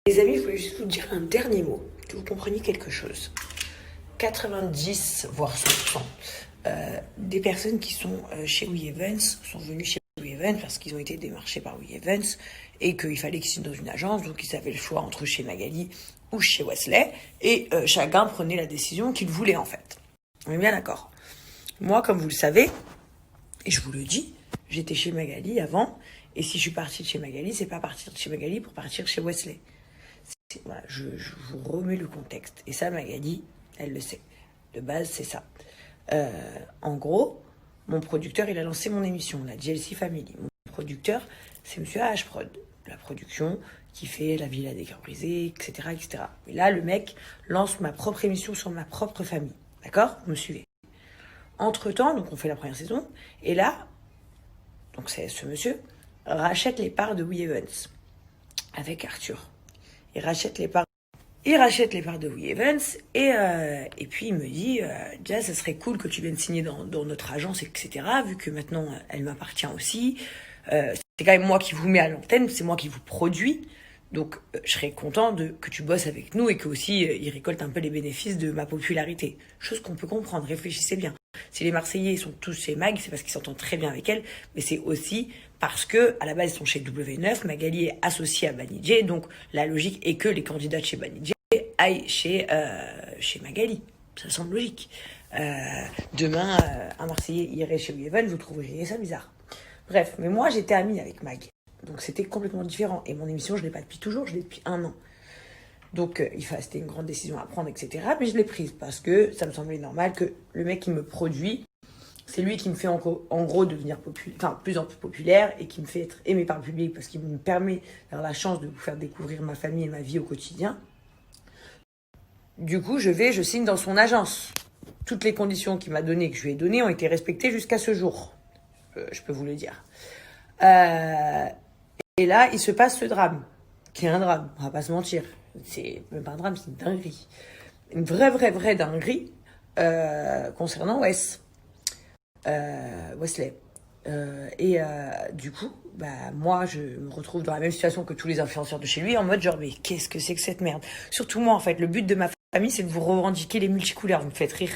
Les amis, je voulais juste vous dire un dernier mot, que vous compreniez quelque chose. 90, voire 100%, des personnes qui sont chez We Evans sont venues chez We Evans parce qu'ils ont été démarchés par We Evans et qu'il fallait qu'ils signent dans une agence, donc ils avaient le choix entre chez Magali ou chez Wesley, et chacun prenait la décision qu'il voulait en fait. On est bien d'accord. Moi, comme vous le savez, et je vous le dis, j'étais chez Magali avant, et si je suis partie de chez Magali, c'est pas partir de chez Magali pour partir chez Wesley. Voilà, je vous remets le contexte. Et ça, Magali, elle le sait. De base, c'est ça. En gros, mon producteur, il a lancé mon émission, la GLC Family. Mon producteur, c'est Monsieur H-Prod. La production qui fait La Villa des Cœurs Brisés, etc., etc. Et là, le mec lance ma propre émission sur ma propre famille. D'accord? Vous me suivez. Entre-temps, donc on fait la première saison. Et là, donc c'est ce monsieur, rachète les parts de We Evans avec Arthur. Il rachète les parts de We Evans et puis il me dit déjà ça serait cool que tu viennes signer dans notre agence, etc. Vu que maintenant elle m'appartient aussi. C'est quand même moi qui vous mets à l'antenne, c'est moi qui vous produis. Donc je serais content que tu bosses avec nous et que aussi il récolte un peu les bénéfices de ma popularité. Chose qu'on peut comprendre, réfléchissez bien. Si les Marseillais sont tous chez Mag, c'est parce qu'ils s'entendent très bien avec elle, mais c'est aussi parce que à la base ils sont chez W9, Magali est associée à Banijé, donc la logique est que les candidats de chez Banijé aillent chez Magali. Ça semble logique. Demain, un Marseillais irait chez Weven, vous trouveriez ça bizarre. Bref, mais moi j'étais amie avec Mag, donc c'était complètement différent. Et mon émission, je l'ai pas depuis toujours, je l'ai depuis 1 an. Donc c'était une grande décision à prendre, etc. Mais je l'ai prise parce que ça me semblait normal que le mec qui me produit, c'est lui qui me fait en gros devenir plus en plus populaire et qui me fait être aimé par le public parce qu'il me permet d'avoir la chance de vous faire découvrir ma famille et ma vie au quotidien. Du coup, je signe dans son agence. Toutes les conditions qu'il m'a données, que je lui ai données, ont été respectées jusqu'à ce jour. Je peux vous le dire. Et là, il se passe ce drame, qui est un drame, on va pas se mentir. C'est même pas un drame, c'est une dinguerie. Une vraie dinguerie concernant Wesley. Du coup, moi, je me retrouve dans la même situation que tous les influenceurs de chez lui, en mode genre, mais qu'est-ce que c'est que cette merde? Surtout moi, en fait, le but de ma famille, c'est de vous revendiquer les multicouleurs, vous me faites rire.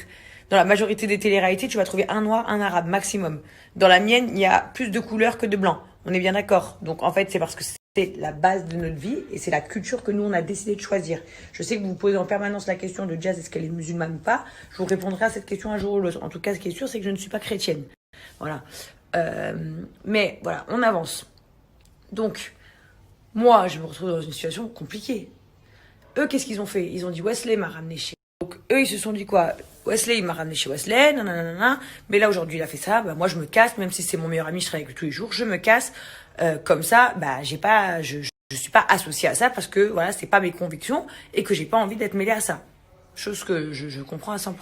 Dans la majorité des téléréalités, tu vas trouver un noir, un arabe, maximum. Dans la mienne, il y a plus de couleurs que de blancs. On est bien d'accord. Donc, en fait, c'est parce que c'est la base de notre vie et c'est la culture que nous, on a décidé de choisir. Je sais que vous vous posez en permanence la question de Jazz, est-ce qu'elle est musulmane ou pas? Je vous répondrai à cette question un jour ou l'autre. En tout cas, ce qui est sûr, c'est que je ne suis pas chrétienne. Voilà. Mais voilà, on avance. Donc, moi, je me retrouve dans une situation compliquée. Eux, qu'est-ce qu'ils ont fait? Ils ont dit Wesley m'a ramené chez. Donc, eux, ils se sont dit quoi? Wesley, il m'a ramené chez Wesley, nanana. Mais là, aujourd'hui, il a fait ça. Moi, je me casse, même si c'est mon meilleur ami, je travaille avec lui tous les jours, je me casse. Comme ça, je suis pas associée à ça parce que, voilà, c'est pas mes convictions et que j'ai pas envie d'être mêlée à ça. Chose que je comprends à 100%.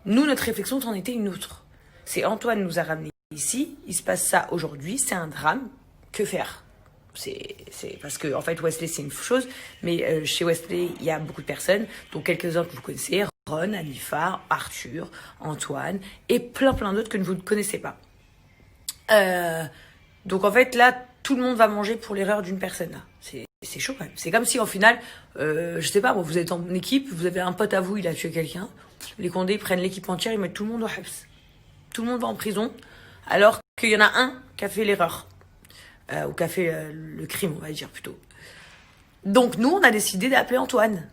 Nous, notre réflexion en était une autre. C'est Antoine nous a ramenés ici, il se passe ça aujourd'hui, c'est un drame. Que faire? C'est parce que en fait Wesley c'est une chose, mais chez Wesley il y a beaucoup de personnes, dont quelques-uns que vous connaissez, Ron, Alifa, Arthur, Antoine et plein d'autres que vous ne connaissez pas. Donc en fait là tout le monde va manger pour l'erreur d'une personne là. C'est chaud quand même. C'est comme si au final, je sais pas, vous êtes en équipe, vous avez un pote à vous, il a tué quelqu'un, les Condés prennent l'équipe entière, ils mettent tout le monde au habs. Tout le monde va en prison, alors qu'il y en a un qui a fait l'erreur. Ou qui a fait le crime, on va dire plutôt. Donc nous, on a décidé d'appeler Antoine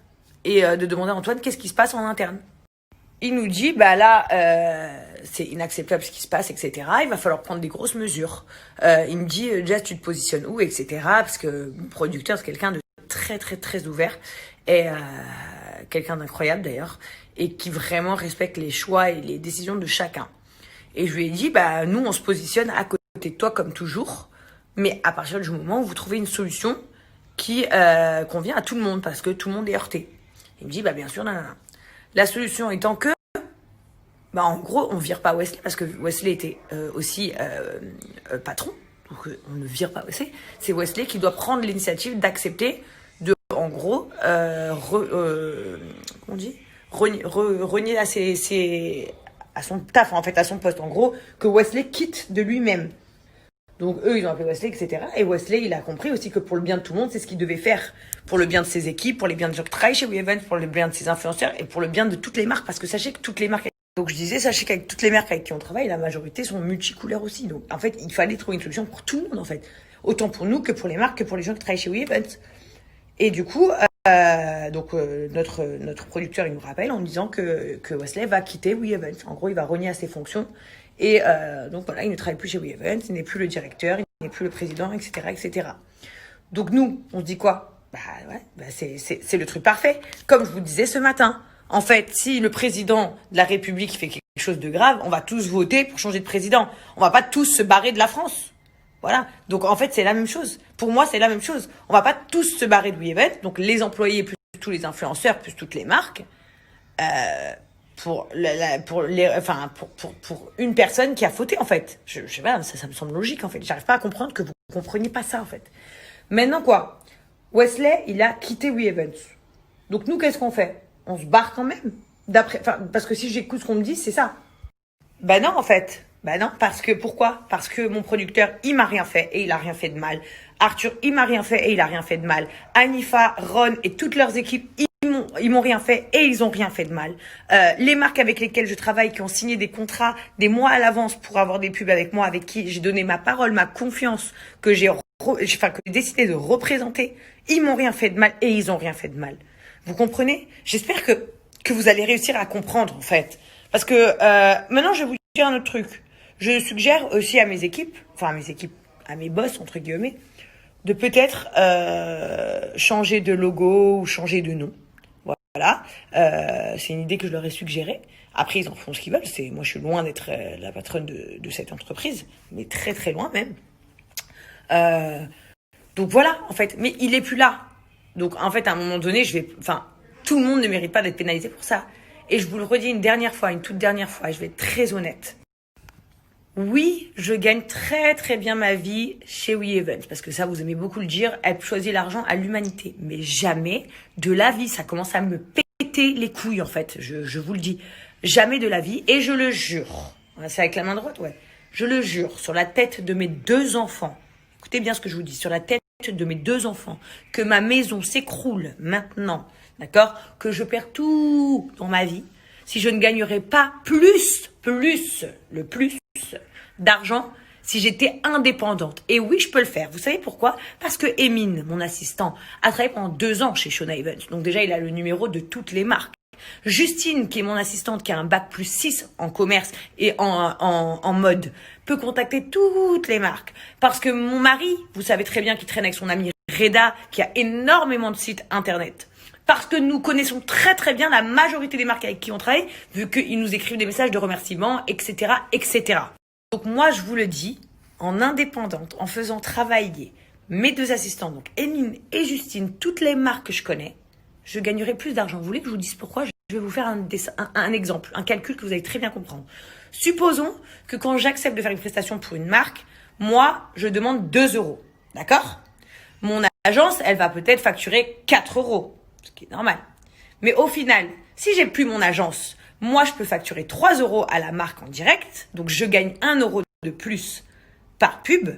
et de demander à Antoine qu'est-ce qui se passe en interne. Il nous dit, c'est inacceptable ce qui se passe, etc. Il va falloir prendre des grosses mesures. Il me dit, Jazz, tu te positionnes où, etc. Parce que mon producteur, c'est quelqu'un de très ouvert et quelqu'un d'incroyable d'ailleurs et qui vraiment respecte les choix et les décisions de chacun. Et je lui ai dit, nous, on se positionne à côté de toi comme toujours. Mais à partir du moment où vous trouvez une solution qui convient à tout le monde, parce que tout le monde est heurté. Il me dit, bien sûr, nanana. La solution étant que, en gros, on vire pas Wesley, parce que Wesley était aussi patron, donc on ne vire pas Wesley. C'est Wesley qui doit prendre l'initiative d'accepter de, en gros, renier à son taf, en fait, à son poste. En gros, que Wesley quitte de lui-même. Donc eux, ils ont appelé Wesley, etc. Et Wesley, il a compris aussi que pour le bien de tout le monde, c'est ce qu'il devait faire. Pour le bien de ses équipes, pour le bien de gens qui travaillent chez WeEvent, pour le bien de ses influenceurs et pour le bien de toutes les marques. Parce que sachez que toutes les marques... Donc je disais, sachez qu'avec toutes les marques avec qui on travaille, la majorité sont multicouleurs aussi. Donc en fait, il fallait trouver une solution pour tout le monde en fait. Autant pour nous que pour les marques, que pour les gens qui travaillent chez WeEvent. Et du coup, notre producteur, il nous rappelle en disant que Wesley va quitter WeEvent. En gros, il va renier à ses fonctions. Et donc voilà, il ne travaille plus chez WeEvent, il n'est plus le directeur, il n'est plus le président, etc., etc. Donc nous, on se dit quoi? C'est le truc parfait. Comme je vous disais ce matin. En fait, si le président de la République fait quelque chose de grave, on va tous voter pour changer de président. On va pas tous se barrer de la France. Voilà. Donc en fait, c'est la même chose. Pour moi, c'est la même chose. On va pas tous se barrer de WeEvent, donc les employés plus tous les influenceurs plus toutes les marques, pour une personne qui a fauté en fait. Je sais pas, ça me semble logique en fait. J'arrive pas à comprendre que vous compreniez pas ça en fait. Maintenant quoi? Wesley, il a quitté WeEvent. Donc nous, qu'est-ce qu'on fait? On se barre quand même. Parce que si j'écoute ce qu'on me dit, c'est ça. Ben non, en fait. Ben non, parce que, pourquoi? Parce que mon producteur, il m'a rien fait et il a rien fait de mal. Arthur, il m'a rien fait et il a rien fait de mal. Anifa, Ron et toutes leurs équipes, ils m'ont rien fait et ils ont rien fait de mal. Les marques avec lesquelles je travaille, qui ont signé des contrats des mois à l'avance pour avoir des pubs avec moi, avec qui j'ai donné ma parole, ma confiance, que j'ai décidé de représenter, ils m'ont rien fait de mal et ils ont rien fait de mal. Vous comprenez? J'espère que vous allez réussir à comprendre, en fait. Parce que maintenant, je vais vous dire un autre truc. Je suggère aussi à mes équipes, à mes boss, entre guillemets, de peut-être changer de logo ou changer de nom. Voilà. C'est une idée que je leur ai suggérée. Après, ils en font ce qu'ils veulent. Moi, je suis loin d'être la patronne de cette entreprise, mais très, très loin même. Donc voilà, en fait. Mais il est plus là. Donc, en fait, à un moment donné, tout le monde ne mérite pas d'être pénalisé pour ça. Et je vous le redis une toute dernière fois, et je vais être très honnête. Oui, je gagne très, très bien ma vie chez WeEvent, parce que ça, vous aimez beaucoup le dire, elle choisit l'argent à l'humanité. Mais jamais de la vie, ça commence à me péter les couilles, en fait. Je vous le dis. Jamais de la vie, et je le jure. C'est avec la main droite, ouais. Je le jure, sur la tête de mes 2 enfants. Écoutez bien ce que je vous dis, sur la tête de mes 2 enfants, que ma maison s'écroule maintenant, d'accord, que je perds tout dans ma vie, si je ne gagnerais pas plus d'argent si j'étais indépendante. Et oui, je peux le faire. Vous savez pourquoi? Parce que Emine, mon assistant, a travaillé pendant 2 ans chez Shona Events. Donc déjà, il a le numéro de toutes les marques. Justine, qui est mon assistante, qui a un bac plus 6 en commerce et en mode, peut contacter toutes les marques. Parce que mon mari, vous savez très bien qu'il traîne avec son ami Reda, qui a énormément de sites internet. Parce que nous connaissons très très bien la majorité des marques avec qui on travaille, vu qu'ils nous écrivent des messages de remerciements, etc., etc. Donc moi, je vous le dis, en indépendante, en faisant travailler mes 2 assistants, donc Emine et Justine, toutes les marques que je connais, je gagnerai plus d'argent. Vous voulez que je vous dise pourquoi? Je vais vous faire un exemple, un calcul que vous allez très bien comprendre. Supposons que quand j'accepte de faire une prestation pour une marque, moi, je demande 2 €. D'accord? Mon agence, elle va peut-être facturer 4 €, ce qui est normal. Mais au final, si j'ai plus mon agence, moi, je peux facturer 3 € à la marque en direct. Donc, je gagne 1 € de plus par pub.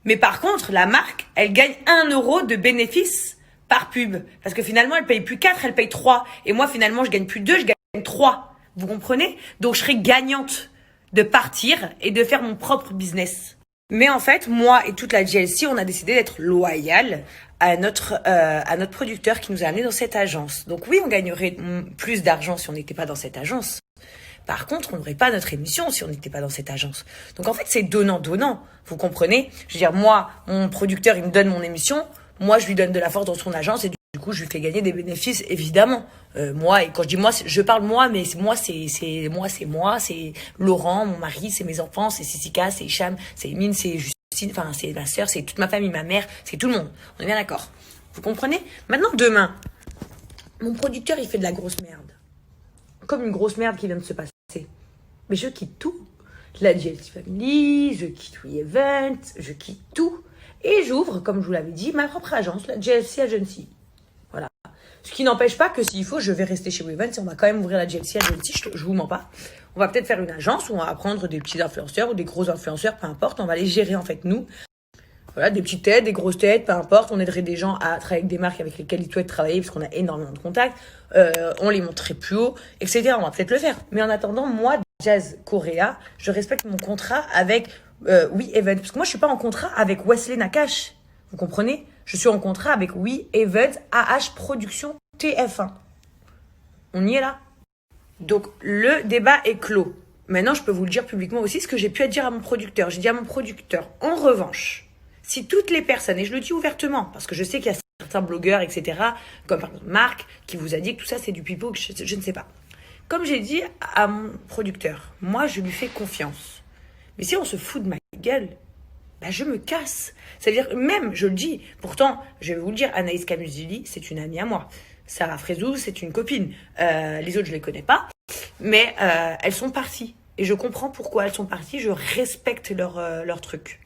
Mais par contre, la marque, elle gagne 1 € de bénéfice par pub. Parce que finalement, elle paye plus 4, elle paye 3. Et moi, finalement, je gagne plus 2, je gagne 3. Vous comprenez? Donc, je serai gagnante de partir et de faire mon propre business. Mais en fait, moi et toute la GLC, on a décidé d'être loyal à notre producteur qui nous a amenés dans cette agence. Donc oui, on gagnerait plus d'argent si on n'était pas dans cette agence. Par contre, on n'aurait pas notre émission si on n'était pas dans cette agence. Donc en fait, c'est donnant-donnant. Vous comprenez? Je veux dire, moi, mon producteur, il me donne mon émission. Moi, je lui donne de la force dans son agence et du coup, je lui fais gagner des bénéfices, évidemment. Moi, et quand je dis moi, je parle moi, mais moi, c'est Laurent, mon mari, c'est mes enfants, c'est Sissika, c'est Hicham, c'est Emine, c'est Justine, enfin, c'est ma sœur, c'est toute ma famille, ma mère, c'est tout le monde. On est bien d'accord. Vous comprenez? Maintenant, demain, mon producteur, il fait de la grosse merde. Comme une grosse merde qui vient de se passer. Mais je quitte tout. La GLC Family, je quitte WeEvent, je quitte tout. Et j'ouvre, comme je vous l'avais dit, ma propre agence, la GLC Agency. Voilà. Ce qui n'empêche pas que s'il faut, je vais rester chez Events et on va quand même ouvrir la GLC à GLC, je vous mens pas. On va peut-être faire une agence où on va prendre des petits influenceurs ou des gros influenceurs, peu importe. On va les gérer en fait, nous. Voilà, des petites têtes, des grosses têtes, peu importe. On aiderait des gens à travailler avec des marques avec lesquelles ils souhaitent travailler parce qu'on a énormément de contacts. On les montrerait plus haut, etc. On va peut-être le faire. Mais en attendant, moi, Jazz Correa, je respecte mon contrat avec Events. Parce que moi, je suis pas en contrat avec Wesley Nakache. Vous comprenez? Je suis en contrat avec Events AH Production TF1. On y est là? Donc, le débat est clos. Maintenant, je peux vous le dire publiquement aussi, ce que j'ai pu dire à mon producteur. J'ai dit à mon producteur, en revanche, si toutes les personnes, et je le dis ouvertement, parce que je sais qu'il y a certains blogueurs, etc., comme par exemple Marc, qui vous a dit que tout ça c'est du pipeau, que je ne sais pas. Comme j'ai dit à mon producteur, moi je lui fais confiance. Mais si on se fout de ma gueule, bah je me casse. C'est-à-dire, même, je le dis, pourtant, je vais vous le dire, Anaïs Camusili, c'est une amie à moi. Sarah Frézou, c'est une copine. Les autres, je les connais pas. Mais elles sont parties. Et je comprends pourquoi elles sont parties. Je respecte leur truc.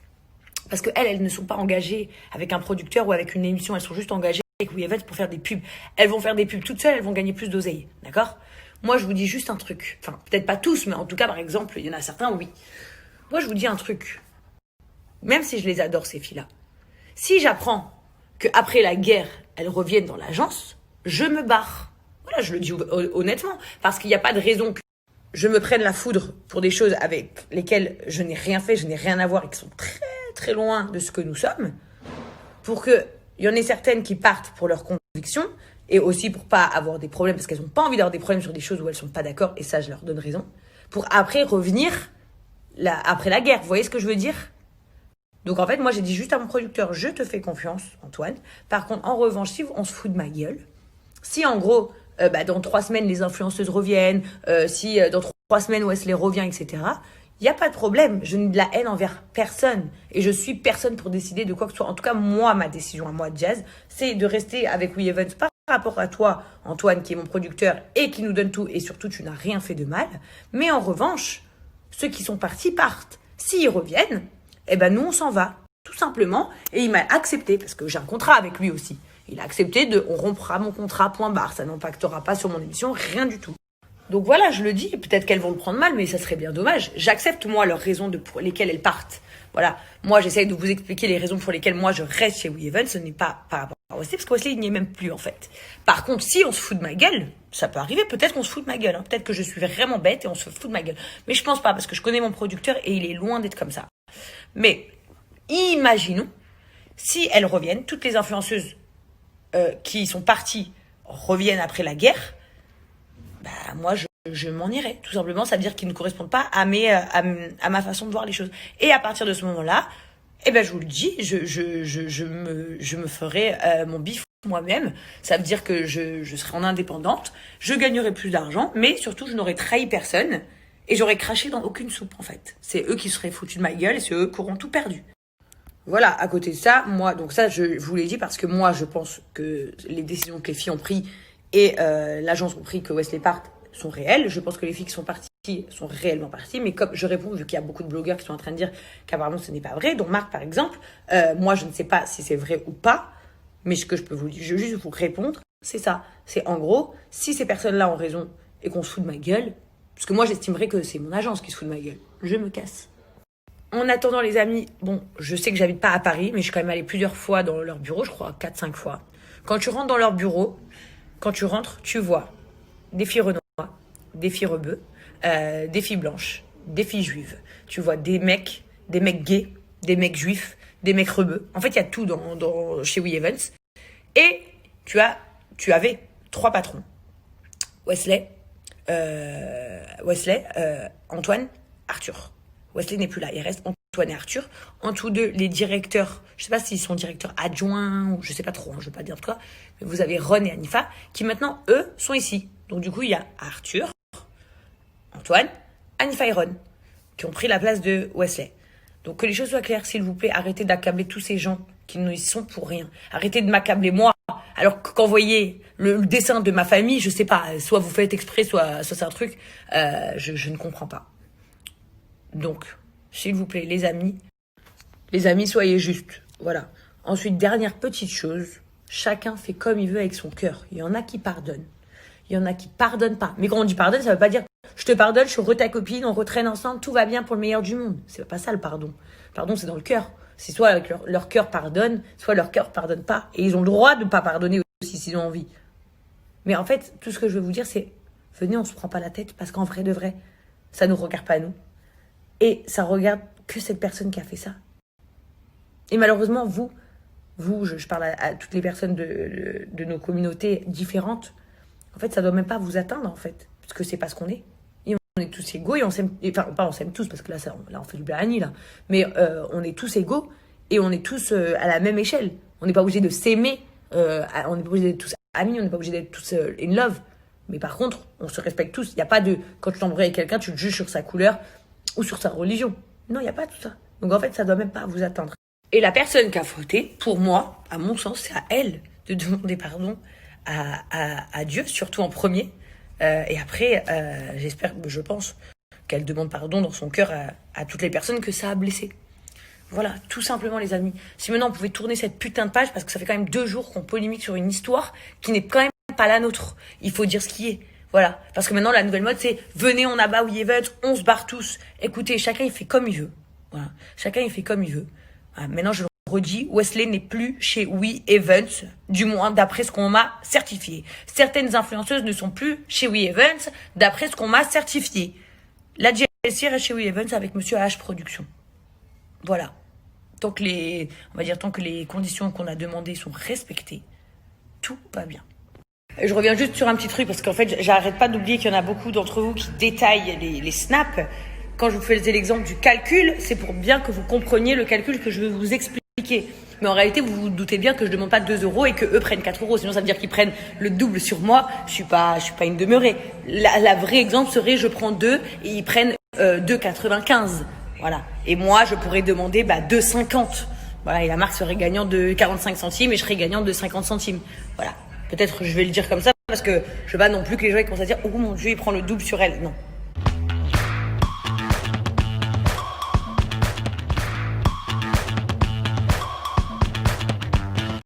Parce qu'elles ne sont pas engagées avec un producteur ou avec une émission. Elles sont juste engagées avec WeEvents pour faire des pubs. Elles vont faire des pubs toutes seules. Elles vont gagner plus d'oseille. D'accord? Moi, je vous dis juste un truc. Enfin, peut-être pas tous, mais en tout cas, par exemple, il y en a certains, oui. Moi, je vous dis un truc. Même si je les adore, ces filles-là. Si j'apprends qu'après la guerre, elles reviennent dans l'agence, je me barre. Voilà, je le dis honnêtement. Parce qu'il n'y a pas de raison que je me prenne la foudre pour des choses avec lesquelles je n'ai rien fait, je n'ai rien à voir et qui sont très, très loin de ce que nous sommes. Pour qu'il y en ait certaines qui partent pour leurs convictions et aussi pour pas avoir des problèmes parce qu'elles n'ont pas envie d'avoir des problèmes sur des choses où elles sont pas d'accord et ça, je leur donne raison. Pour après revenir après la guerre. Vous voyez ce que je veux dire? Donc en fait, moi j'ai dit juste à mon producteur, je te fais confiance, Antoine. Par contre, en revanche, si on se fout de ma gueule, si en gros, dans 3 semaines, les influenceuses reviennent, si dans 3 semaines, Wesley revient, etc., il n'y a pas de problème. Je n'ai de la haine envers personne. Et je suis personne pour décider de quoi que ce soit. En tout cas, moi, ma décision à moi, Jazz, c'est de rester avec WeEvents par rapport à toi, Antoine, qui est mon producteur et qui nous donne tout. Et surtout, tu n'as rien fait de mal. Mais en revanche, ceux qui sont partis partent. S'ils reviennent, eh ben nous, on s'en va. Tout simplement. Et il m'a accepté, parce que j'ai un contrat avec lui aussi. Il a accepté on rompra mon contrat, point barre. Ça n'impactera pas sur mon émission, rien du tout. Donc voilà, je le dis, peut-être qu'elles vont le prendre mal, mais ça serait bien dommage. J'accepte, moi, leurs raisons pour lesquelles elles partent. Voilà, moi, j'essaye de vous expliquer les raisons pour lesquelles moi, je reste chez WeEvents. Ce n'est pas par rapport à Wesley, parce que Wesley, il n'y est même plus, en fait. Par contre, si on se fout de ma gueule, ça peut arriver, peut-être qu'on se fout de ma gueule. Hein. Peut-être que je suis vraiment bête et on se fout de ma gueule. Mais je pense pas, parce que je connais mon producteur et il est loin d'être comme ça. Mais imaginons, si elles reviennent, toutes les influenceuses qui sont parties reviennent après la guerre, bah moi je m'en irai. Tout simplement, ça veut dire qu'ils ne correspondent pas à ma façon de voir les choses. Et à partir de ce moment-là, eh ben je vous le dis, je me ferai mon bif moi-même. Ça veut dire que je serai en indépendante, je gagnerai plus d'argent, mais surtout je n'aurai trahi personne et j'aurai craché dans aucune soupe en fait. C'est eux qui seraient foutus de ma gueule et c'est eux qui auront tout perdu. Voilà, à côté de ça, moi, donc ça, je vous l'ai dit parce que moi, je pense que les décisions que les filles ont prises et l'agence ont pris que Wesley parte sont réelles. Je pense que les filles qui sont parties sont réellement parties, mais comme je réponds, vu qu'il y a beaucoup de blogueurs qui sont en train de dire qu'apparemment ce n'est pas vrai, donc Marc, par exemple, moi, je ne sais pas si c'est vrai ou pas, mais ce que je peux vous dire, je veux juste vous répondre, c'est ça. C'est en gros, si ces personnes-là ont raison et qu'on se fout de ma gueule, parce que moi, j'estimerais que c'est mon agence qui se fout de ma gueule, je me casse. En attendant, les amis, bon, je sais que j'habite pas à Paris, mais je suis quand même allée plusieurs fois dans leur bureau, je crois 4-5 fois. Quand tu rentres dans leur bureau, quand tu rentres, tu vois des filles renois, des filles rebeux, des filles blanches, des filles juives. Tu vois des mecs gays, des mecs juifs, des mecs rebeux. En fait, il y a tout chez WeEvents. Et tu avais 3 patrons. Wesley, Antoine, Arthur. Wesley n'est plus là, il reste Antoine et Arthur. En tous deux, les directeurs, je ne sais pas s'ils sont directeurs adjoints, ou je ne sais pas trop, je ne veux pas dire de quoi, mais vous avez Ron et Anifa, qui maintenant, eux, sont ici. Donc du coup, il y a Arthur, Antoine, Anifa et Ron, qui ont pris la place de Wesley. Donc que les choses soient claires, s'il vous plaît, arrêtez d'accabler tous ces gens qui ne y sont pour rien. Arrêtez de m'accabler moi, alors que quand vous voyez le dessin de ma famille, je ne sais pas, soit vous faites exprès, soit c'est un truc, je ne comprends pas. Donc, s'il vous plaît, les amis, soyez justes. Voilà. Ensuite, dernière petite chose, Chacun fait comme il veut avec son cœur. Il y en a qui pardonnent. Il y en a qui pardonnent pas. Mais quand on dit pardonne, ça veut pas dire je te pardonne, je suis ta copine, on retraîne ensemble, tout va bien pour le meilleur du monde. C'est pas ça le pardon. Le pardon, c'est dans le cœur. C'est soit avec leur cœur pardonne, soit leur cœur pardonne pas. Et ils ont le droit de pas pardonner aussi s'ils ont envie. Mais en fait, tout ce que je veux vous dire, c'est venez, on se prend pas la tête parce qu'en vrai de vrai, ça nous regarde pas nous. Et ça regarde que cette personne qui a fait ça. Et malheureusement, vous, je parle à toutes les personnes de nos communautés différentes. En fait, ça doit même pas vous atteindre, en fait. Parce que c'est pas ce qu'on est. Et on est tous égaux et on s'aime... Enfin, pas on s'aime tous, parce que là, on fait du blani, là. Mais on est tous égaux et on est tous à la même échelle. On n'est pas obligé de s'aimer. On n'est pas obligé d'être tous amis. On n'est pas obligé d'être tous in love. Mais par contre, on se respecte tous. Il n'y a pas de... Quand tu t'embrouilles avec quelqu'un, tu le juges sur sa couleur ou sur sa religion. Non, il n'y a pas tout ça. Donc, en fait, ça doit même pas vous atteindre. Et la personne qui a fauté, pour moi, à mon sens, c'est à elle de demander pardon à Dieu, surtout en premier. Et après, je pense qu'elle demande pardon dans son cœur à toutes les personnes que ça a blessées. Voilà, tout simplement les amis. Si maintenant on pouvait tourner cette putain de page, parce que ça fait quand même 2 jours qu'on polémique sur une histoire qui n'est quand même pas la nôtre. Il faut dire ce qui est. Voilà, parce que maintenant la nouvelle mode c'est venez, on abat We Event, on se barre tous. Écoutez, chacun il fait comme il veut. Voilà, chacun il fait comme il veut. Voilà. Maintenant je le redis, Wesley n'est plus chez We Event, du moins d'après ce qu'on m'a certifié. Certaines influenceuses ne sont plus chez We Event, d'après ce qu'on m'a certifié. La JLC reste chez We Event avec Monsieur H Production. Voilà. Tant que les conditions qu'on a demandées sont respectées, tout va bien. Je reviens juste sur un petit truc parce qu'en fait, j'arrête pas d'oublier qu'il y en a beaucoup d'entre vous qui détaillent les snaps. Quand je vous faisais l'exemple du calcul, c'est pour bien que vous compreniez le calcul que je vais vous expliquer. Mais en réalité, vous vous doutez bien que je demande pas 2 € et que eux prennent 4 €. Sinon, ça veut dire qu'ils prennent le double sur moi. Je suis pas une demeurée. La vraie exemple serait, je prends 2 et ils prennent 2,95. Voilà. Et moi, je pourrais demander 2,50. Voilà. Et la marque serait gagnante de 45 centimes et je serais gagnante de 50 centimes. Voilà. Peut-être je vais le dire comme ça parce que je veux pas non plus que les gens commencent à dire « Oh mon Dieu, il prend le double sur elle ». Non.